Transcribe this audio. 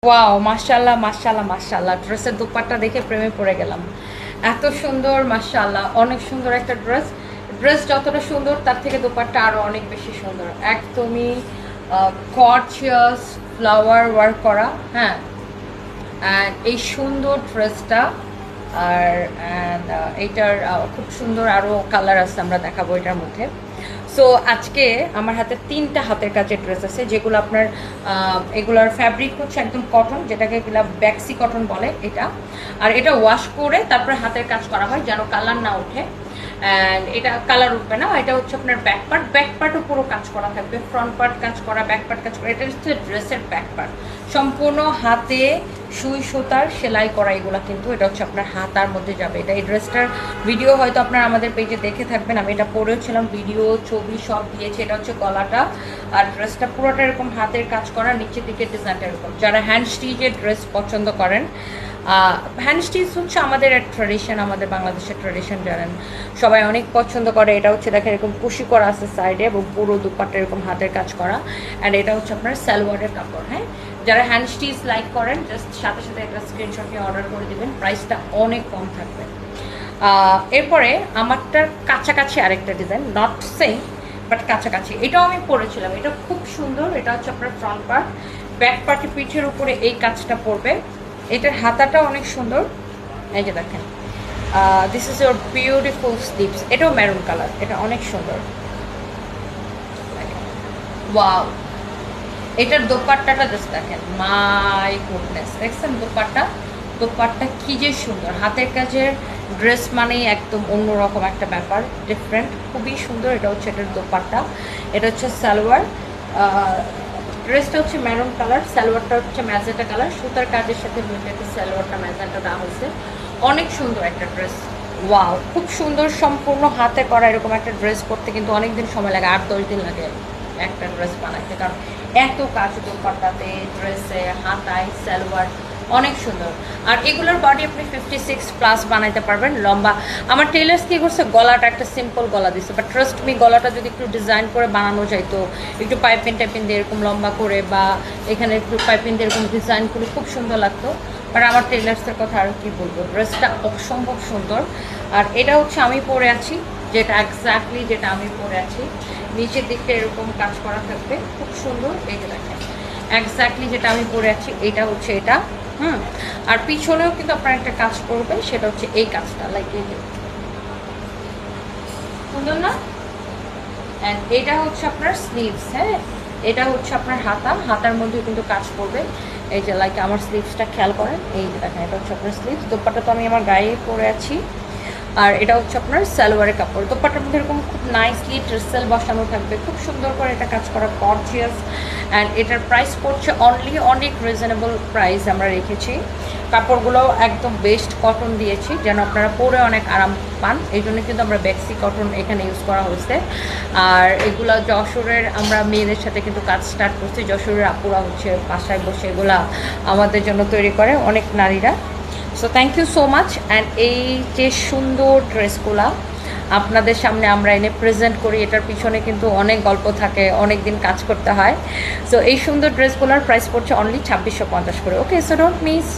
Wow, মাশাআল্লাহ মাশাআল্লাহ মাশাআল্লাহ, ড্রেসের দোপাট্টা দেখে প্রেমে পড়ে গেলাম। এত সুন্দর, মাশাআল্লাহ, অনেক সুন্দর একটা ড্রেস। ড্রেস যতটা সুন্দর তার থেকে দোপাট্টা আরো অনেক বেশি সুন্দর। একদমই গর্জিয়াস ফ্লাওয়ার ওয়ার্ক করা। হ্যাঁ, অ্যান্ড এই সুন্দর ড্রেসটা আর এইটার খুব সুন্দর আরও কালার আছে, আমরা দেখাবো এটার মধ্যে। সো আজকে আমার হাতে 3টা হাতের কাজের ড্রেস আছে, যেগুলো আপনার এগুলোর ফ্যাব্রিক হচ্ছে একদম কটন, যেটাকে ব্যাক্সি কটন বলে এটা। আর এটা ওয়াশ করে তারপরে হাতের কাজ করা হয় যেন কালার না ওঠে। অ্যান্ড এটা কালার উঠবে না। এটা হচ্ছে আপনার ব্যাক পার্টও পুরো কাজ করা থাকবে, ফ্রন্ট পার্ট কাজ করা, ব্যাক পার্ট কাজ করা। এটা হচ্ছে ড্রেসের ব্যাক পার্ট, সম্পূর্ণ হাতে সুই সুতার সেলাই করা। এগুলো কিন্তু এটা হচ্ছে আপনার হাতার মধ্যে যাবে। এটা এই ড্রেসটার ভিডিও হয়তো আপনারা আমাদের পেজে দেখে থাকবেন, আমি এটা পরেও ছিলাম, ভিডিও ছবি সব দিয়েছি। এটা হচ্ছে গলাটা, আর ড্রেসটা পুরোটা এরকম হাতের কাজ করা, নিচের দিকে ডিজাইনটা এরকম। যারা হ্যান্ড স্টিচের ড্রেস পছন্দ করেন, হ্যান্ড স্টিচ হচ্ছে আমাদের এক ট্র্যাডিশন, আমাদের বাংলাদেশের ট্র্যাডিশন জানেন, সবাই অনেক পছন্দ করে। এটা হচ্ছে দেখেন এরকম কুশি করা আছে সাইডে, এবং পুরো দুপাট্টা এরকম হাতের কাজ করা। অ্যান্ড এটা হচ্ছে আপনার সালোয়ারের কাপড়। হ্যাঁ, যারা হ্যান্ড স্টিচ লাইক করেন জাস্ট সাথে সাথে একটা স্ক্রিনশট নিয়ে অর্ডার করে দেবেন, প্রাইসটা অনেক কম থাকবে। এরপরে আমারটার কাছাকাছি আরেকটা ডিজাইন, নট সেম বাট কাছাকাছি, এটাও আমি পরেছিলাম। এটা খুব সুন্দর। এটা হচ্ছে আপনার ফ্রন্ট পার্ট, ব্যাক পার্টে পিঠের উপরে এই কাজটা পড়বে। এটার হাতাটা অনেক সুন্দর, এই যে দেখেন, this is your beautiful sleeves. এটাও মেরুন কালার, এটা অনেক সুন্দর। ওয়াও, এটার দোপাট্টাটা জাস্ট দেখেন, মাই গুডনেস, দেখছেন দোপাট্টা? দোপাট্টা কি যে সুন্দর। হাতের কাজের ড্রেস মানেই একদম অন্যরকম একটা ব্যাপার, ডিফারেন্ট, খুবই সুন্দর। এটা হচ্ছে এটার দোপাট্টা, এটা হচ্ছে সালোয়ার। ড্রেসটা হচ্ছে মেরুন কালার, সালোয়ারটা হচ্ছে ম্যাজেন্টা কালার। সুতার কাজের সাথে মিলিয়ে সালোয়ারটা ম্যাজেন্টা দেওয়া হয়েছে। অনেক সুন্দর একটা ড্রেস। ওয়াও, খুব সুন্দর, সম্পূর্ণ হাতে করা। এরকম একটা ড্রেস করতে কিন্তু অনেক দিন সময় লাগে, 8-10 দিন লাগে একটা ড্রেস বানাইতে, কারণ এত কাজ দোপাট্টাতে, ড্রেসে, হাতায়, সালোয়ার, অনেক সুন্দর। আর এগুলোর বডি আপনি 56+ বানাইতে পারবেন, লম্বা। আমার টেলার্স কী করছে, গলাটা একটা সিম্পল গলা দিচ্ছে, বাট ট্রাস্ট মি, গলাটা যদি একটু ডিজাইন করে বানানো যায়, তো একটু পাইপিং টাইপিং দিয়ে এরকম লম্বা করে, বা এখানে একটু পাইপিং দিয়ে এরকম ডিজাইন করে খুব সুন্দর লাগতো। বাট আমার টেলার্সের কথা আর কি বলবো, ড্রেসটা অসম্ভব সুন্দর। আর এটা হচ্ছে আমি পরে আছি, যেটা এক্স্যাক্টলি যেটা আমি পরে আছি, নিচের দিকটা এরকম কাজ করা থাকবে, খুব সুন্দর। এই যে দেখেন এক্স্যাক্টলি যেটা আমি পরে আছি, এটা হচ্ছে এটা। আর পিছনেও কিন্তু আপনার একটা কাজ করবে, সেটা হচ্ছে এই কাজটা, লাইক এই যে সুন্দর না? অ্যান্ড এটা হচ্ছে আপনার স্লিভস। হ্যাঁ, এটা হচ্ছে আপনার হাতা, হাতার মধ্যে কিন্তু কাজ করবে। এই যে লাইক আমার স্লিভসটা খেয়াল করেন, এই যে দেখেন, এটা হচ্ছে আপনার স্লিভস। দোপাট্টা তো আমি আমার গায়ে পরে আছি। আর এটা হচ্ছে আপনার সালোয়ারের কাপড়। দোপাট্টার মধ্যে এরকম খুব নাইসলি ট্রেসেল বসানো থাকবে, খুব সুন্দর করে এটা কাজ করা, গর্জিয়াস। অ্যান্ড এটার প্রাইস পড়ছে অনলি, অনেক রিজনেবল প্রাইস আমরা রেখেছি। কাপড়গুলোও একদম বেস্ট কটন দিয়েছি, যেন আপনারা পরে অনেক আরাম পান। এই জন্য কিন্তু আমরা ব্যাক্সি কটন এখানে ইউজ করা হয়েছে। আর এগুলো যশোরের আমরা মেয়েদের সাথে কিন্তু কাজ স্টার্ট করছি। যশোরের আপুরা হচ্ছে বাসায় বসে এগুলা আমাদের জন্য তৈরি করে, অনেক নারীরা। So thank you so much. And এই যে সুন্দর ড্রেসগুলা আপনাদের সামনে আমরা এনে প্রেজেন্ট করি, এটার পিছনে কিন্তু অনেক গল্প থাকে, অনেক দিন কাজ করতে হয়। সো এই সুন্দর ড্রেসগুলোর প্রাইস পড়ছে অনলি 2650 করে। ওকে, সো ডোন্ট মিস।